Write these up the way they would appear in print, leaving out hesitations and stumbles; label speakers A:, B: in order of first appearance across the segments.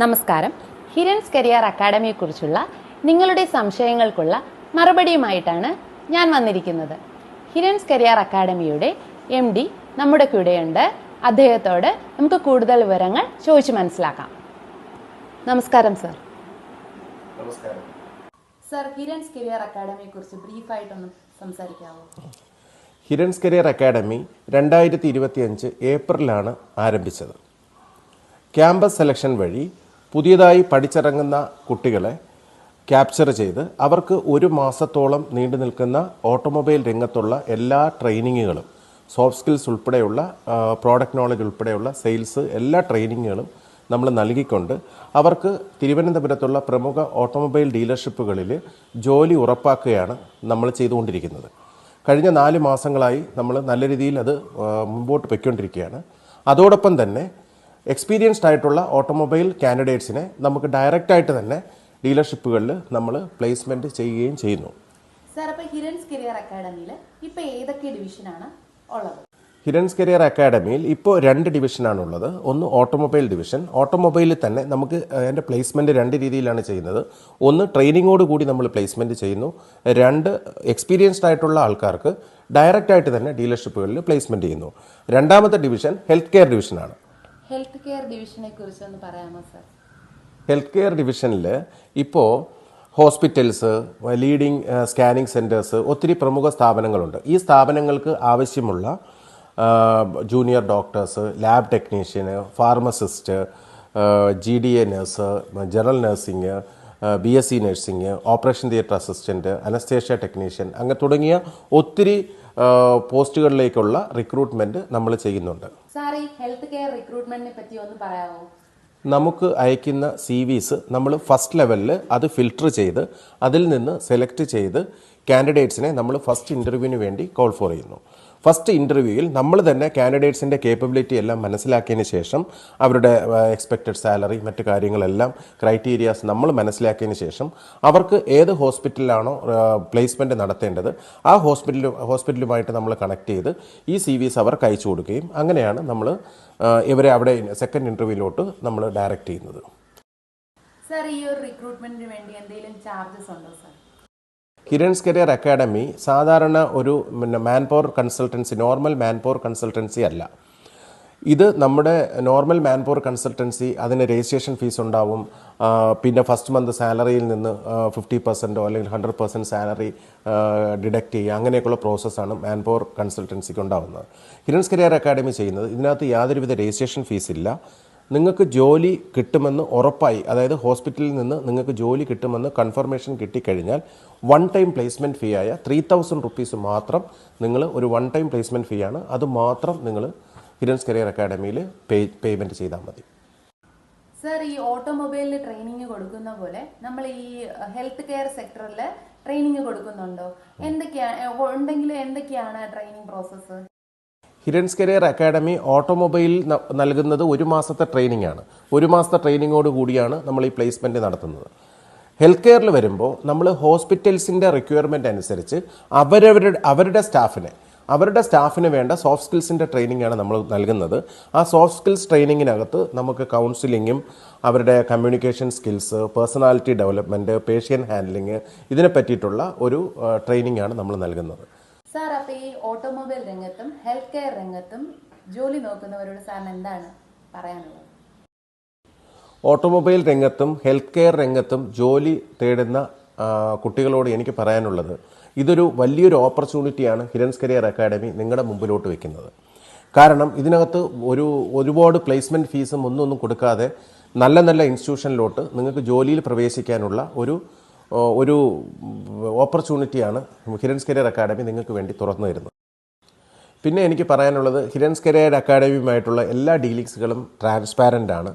A: നമസ്കാരം. ഹിരൻസ് കരിയർ അക്കാഡമിയെക്കുറിച്ചുള്ള നിങ്ങളുടെ സംശയങ്ങൾക്കുള്ള മറുപടിയുമായിട്ടാണ് ഞാൻ വന്നിരിക്കുന്നത്. ഹിരൻസ് കരിയർ അക്കാഡമിയുടെ MD നമ്മുടെ കൂടെയുണ്ട്. അദ്ദേഹത്തോട് നമുക്ക് കൂടുതൽ വിവരങ്ങൾ ചോദിച്ചു മനസ്സിലാക്കാം. നമസ്കാരം സർ.
B: നമസ്കാരം
A: സർ, ഹിരൻസ് കരിയർ അക്കാഡമിയെക്കുറിച്ച് ബ്രീഫായിട്ടൊന്ന് സംസാരിക്കാമോ?
B: ഹിരൻസ് കരിയർ അക്കാഡമി 2025 ഏപ്രിലാണ് ആരംഭിച്ചത്. ക്യാമ്പസ് സെലക്ഷൻ വഴി പുതിയതായി പഠിച്ചിറങ്ങുന്ന കുട്ടികളെ ക്യാപ്ചർ ചെയ്ത് അവർക്ക് ഒരു മാസത്തോളം നീണ്ടു നിൽക്കുന്ന ഓട്ടോമൊബൈൽ രംഗത്തുള്ള എല്ലാ ട്രെയിനിങ്ങുകളും, സോഫ്റ്റ് സ്കിൽസ് ഉൾപ്പെടെയുള്ള പ്രോഡക്റ്റ് നോളജ് ഉൾപ്പെടെയുള്ള സെയിൽസ് എല്ലാ ട്രെയിനിങ്ങുകളും നമ്മൾ നൽകിക്കൊണ്ട് അവർക്ക് തിരുവനന്തപുരത്തുള്ള പ്രമുഖ ഓട്ടോമൊബൈൽ ഡീലർഷിപ്പുകളിൽ ജോലി ഉറപ്പാക്കുകയാണ് നമ്മൾ ചെയ്തുകൊണ്ടിരിക്കുന്നത്. കഴിഞ്ഞ 4 മാസങ്ങളായി നമ്മൾ നല്ല രീതിയിൽ അത് മുമ്പോട്ട് പൊയ്ക്കൊണ്ടിരിക്കുകയാണ്. അതോടൊപ്പം തന്നെ എക്സ്പീരിയൻസ്ഡ് ആയിട്ടുള്ള ഓട്ടോമൊബൈൽ കാൻഡിഡേറ്റ്സിനെ നമുക്ക് ഡയറക്റ്റായിട്ട് തന്നെ ഡീലർഷിപ്പുകളിൽ നമ്മൾ പ്ലേസ്മെൻറ്റ് ചെയ്യുകയും ചെയ്യുന്നു.
A: സാർ, അപ്പോൾ ഹിരൻസ് കരിയർ അക്കാഡമിയിൽ ഇപ്പോൾ ഏതൊക്കെ ഡിവിഷനാണ് ഉള്ളത്?
B: ഹിരൻസ് കരിയർ അക്കാഡമിയിൽ ഇപ്പോൾ 2 ഡിവിഷനാണുള്ളത്. ഒന്ന് ഓട്ടോമൊബൈൽ ഡിവിഷൻ. ഓട്ടോമൊബൈലിൽ തന്നെ നമുക്ക് അതിൻ്റെ പ്ലേസ്മെൻറ്റ് 2 രീതിയിലാണ് ചെയ്യുന്നത്. ഒന്ന് ട്രെയിനിങ്ങോട് കൂടി നമ്മൾ പ്ലേസ്മെൻറ്റ് ചെയ്യുന്നു. 2 എക്സ്പീരിയൻസ്ഡ് ആയിട്ടുള്ള ആൾക്കാർക്ക് ഡയറക്റ്റായിട്ട് തന്നെ ഡീലർഷിപ്പുകളിൽ പ്ലേസ്മെൻറ്റ് ചെയ്യുന്നു. രണ്ടാമത്തെ ഡിവിഷൻ ഹെൽത്ത് കെയർ ഡിവിഷനാണ്.
A: ഹെൽത്ത് കെയർ ഡിവിഷനെ കുറിച്ച് ഒന്ന് പറയാമോ സർ?
B: ഹെൽത്ത് കെയർ ഡിവിഷനിൽ ഇപ്പോൾ ഹോസ്പിറ്റൽസ്, ലീഡിംഗ് സ്കാനിങ് സെൻറ്റേഴ്സ്, ഒത്തിരി പ്രമുഖ സ്ഥാപനങ്ങളുണ്ട്. ഈ സ്ഥാപനങ്ങൾക്ക് ആവശ്യമുള്ള junior doctors, lab technician, pharmacist, GDA nurse, general nursing, BSc nursing, operation theatre assistant, anaesthesia technician, അങ്ങനെ തുടങ്ങിയ ഒത്തിരി പോസ്റ്റുകളിലേക്കുള്ള റിക്രൂട്ട്മെൻറ്റ് നമ്മൾ ചെയ്യുന്നുണ്ട്.
A: സാർ, ഈ ഹെൽത്ത് കെയർ റിക്രൂട്ട്മെന്റിനെ പറ്റി ഒന്ന് പറയാമോ?
B: നമുക്ക് അയക്കുന്ന CVs നമ്മൾ ഫസ്റ്റ് ലെവലിൽ അത് ഫിൽട്ടർ ചെയ്ത് അതിൽ നിന്ന് സെലക്ട് ചെയ്ത് കാൻഡിഡേറ്റ്സിനെ നമ്മൾ ഫസ്റ്റ് ഇൻ്റർവ്യൂവിന് വേണ്ടി കോൾ ഫോർ ചെയ്യുന്നു. ഫസ്റ്റ് ഇൻ്റർവ്യൂവിൽ നമ്മൾ തന്നെ കാൻഡിഡേറ്റ്സിൻ്റെ കേപ്പബിലിറ്റി എല്ലാം മനസ്സിലാക്കിയതിന് ശേഷം അവരുടെ എക്സ്പെക്റ്റഡ് സാലറി, മറ്റു കാര്യങ്ങളെല്ലാം ക്രൈറ്റീരിയാസ് നമ്മൾ മനസ്സിലാക്കിയതിന് ശേഷം അവർക്ക് ഏത് ഹോസ്പിറ്റലിലാണോ പ്ലേസ്മെൻറ്റ് നടത്തേണ്ടത് ആ ഹോസ്പിറ്റലുമായിട്ട് നമ്മൾ കണക്ട് ചെയ്ത് ഈ CVs അവർക്ക് അയച്ചു കൊടുക്കുകയും അങ്ങനെയാണ് നമ്മൾ ഇവരെ അവിടെ സെക്കൻഡ് ഇൻ്റർവ്യൂവിലോട്ട് നമ്മൾ ഡയറക്റ്റ് ചെയ്യുന്നത്.
A: സാർ, ഈ ഒരു റിക്രൂട്ട്മെന്റിന് വേണ്ടി എന്തെങ്കിലും ചാർജസ് ഉണ്ടോ സാർ?
B: ഹിരൻസ് കരിയർ അക്കാഡമി സാധാരണ ഒരു man power consultancy, normal man power consultancy അല്ല. ഇത് നമ്മുടെ നോർമൽ മാൻ പവർ കൺസൾട്ടൻസി, അതിന് രജിസ്ട്രേഷൻ ഫീസ് ഉണ്ടാവും. പിന്നെ ഫസ്റ്റ് മന്ത് സാലറിയിൽ നിന്ന് 50% അല്ലെങ്കിൽ 100% സാലറി ഡിഡക്റ്റ് ചെയ്യുക, അങ്ങനെയൊക്കെയുള്ള പ്രോസസ്സാണ് മാൻ പവർ കൺസൾട്ടൻസിക്ക് ഉണ്ടാവുന്നത്. ഹിരൻസ് കരിയർ അക്കാഡമി ചെയ്യുന്നത് ഇതിനകത്ത് യാതൊരുവിധ രജിസ്ട്രേഷൻ ഫീസ് ഇല്ല. നിങ്ങൾക്ക് ജോലി കിട്ടുമെന്ന് ഉറപ്പായി, അതായത് ഹോസ്പിറ്റലിൽ നിന്ന് നിങ്ങൾക്ക് ജോലി കിട്ടുമെന്ന് കൺഫർമേഷൻ കിട്ടിക്കഴിഞ്ഞാൽ 1 ടൈം പ്ലേസ്മെൻറ്റ് ഫീ ആയ 3000 റുപ്പീസ് മാത്രം നിങ്ങൾ ഒരു 1 ടൈം പ്ലേസ്മെൻറ്റ് ഫീ ആണ്, അത് മാത്രം നിങ്ങൾ ഹിരൻസ് കരിയർ അക്കാഡമിയിൽ പേയ്മെൻറ്റ് ചെയ്താൽ മതി.
A: സർ, ഈ ഓട്ടോമൊബൈലിൽ ട്രെയിനിങ് കൊടുക്കുന്ന പോലെ നമ്മൾ ഈ ഹെൽത്ത് കെയർ സെക്ടറിൽ ട്രെയിനിങ് കൊടുക്കുന്നുണ്ടോ? എന്തൊക്കെയാണ് training process?
B: Hirans career academy automobile നൽകുന്നത് 1 മാസത്തെ ട്രെയിനിങ് ആണ്. 1 മാസത്തെ ട്രെയിനിങ്ങോട് കൂടിയാണ് നമ്മൾ ഈ പ്ലേസ്മെൻറ്റ് നടത്തുന്നത്. ഹെൽത്ത് കെയറിൽ വരുമ്പോൾ നമ്മൾ ഹോസ്പിറ്റൽസിൻ്റെ റിക്വയർമെൻറ്റ് അനുസരിച്ച് അവരുടെ സ്റ്റാഫിന് വേണ്ട സോഫ്റ്റ് സ്കിൽസിൻ്റെ ട്രെയിനിങ് ആണ് നമ്മൾ നൽകുന്നത്. ആ സോഫ്റ്റ് സ്കിൽസ് ട്രെയിനിങ്ങിനകത്ത് നമുക്ക് കൗൺസിലിങ്ങും അവരുടെ communication skills, personality development, patient handling, ഇതിനെ പറ്റിയിട്ടുള്ള ഒരു ട്രെയിനിങ് ആണ് നമ്മൾ നൽകുന്നത്.
A: സാർ, അപ്പോൾ ഈ ഓട്ടോമൊബൈൽ രംഗത്തും ഹെൽത്ത് കെയർ രംഗത്തും ജോലി നോക്കുന്നവരോട് സാറിന് എന്താണ് പറയാനുള്ളത്?
B: ഓട്ടോമൊബൈൽ രംഗത്തും ഹെൽത്ത് കെയർ രംഗത്തും ജോലി തേടുന്ന കുട്ടികളോട് എനിക്ക് പറയാനുള്ളത്, ഇതൊരു വലിയൊരു ഓപ്പർച്യൂണിറ്റിയാണ് ഹിരൻസ് കരിയർ അക്കാഡമി നിങ്ങളുടെ മുമ്പിലോട്ട് വെക്കുന്നത്. കാരണം ഇതിനകത്ത് ഒരുപാട് പ്ലേസ്മെൻറ്റ് ഫീസും ഒന്നും കൊടുക്കാതെ നല്ല നല്ല ഇൻസ്റ്റിറ്റ്യൂഷനിലോട്ട് നിങ്ങൾക്ക് ജോലിയിൽ പ്രവേശിക്കാനുള്ള ഒരു ഓപ്പർച്യൂണിറ്റിയാണ് ഹിരൻസ് കരിയർ അക്കാഡമി നിങ്ങൾക്ക് വേണ്ടി തുറന്നു തരുന്നത്. പിന്നെ എനിക്ക് പറയാനുള്ളത്, ഹിരൻസ് കരിയർ അക്കാഡമിയുമായിട്ടുള്ള എല്ലാ ഡീലിങ്സുകളും ട്രാൻസ്പാരൻ്റ് ആണ്.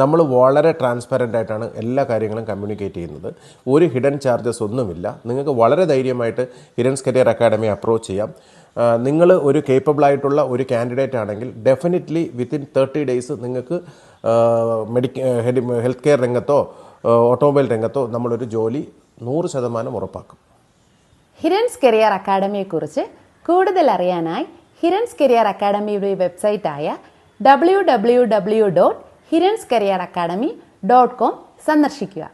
B: നമ്മൾ വളരെ ട്രാൻസ്പാരൻ്റ് ആയിട്ടാണ് എല്ലാ കാര്യങ്ങളും കമ്മ്യൂണിക്കേറ്റ് ചെയ്യുന്നത്. ഒരു ഹിഡൻ ചാർജസ് ഒന്നുമില്ല. നിങ്ങൾക്ക് വളരെ ധൈര്യമായിട്ട് ഹിരൻസ് കരിയർ അക്കാഡമി അപ്രോച്ച് ചെയ്യാം. നിങ്ങൾ ഒരു കേപ്പബിൾ ആയിട്ടുള്ള ഒരു കാൻഡിഡേറ്റ് ആണെങ്കിൽ ഡെഫിനറ്റ്ലി വിത്തിൻ 30 ഡേയ്സ് നിങ്ങൾക്ക് ഹെൽത്ത് കെയർ രംഗത്തോ ഓട്ടോമൊബൈൽ രംഗത്തോ നമ്മളൊരു ജോലി 100% ഉറപ്പാക്കും.
A: ഹിരൻസ് കരിയർ അക്കാഡമിയെക്കുറിച്ച് കൂടുതൽ അറിയാനായി ഹിരൻസ് കരിയർ അക്കാഡമിയുടെ വെബ്സൈറ്റായ www.hirenscareeracademy.com www.ഹിരൺസ്കരിയർ.com സന്ദർശിക്കുക.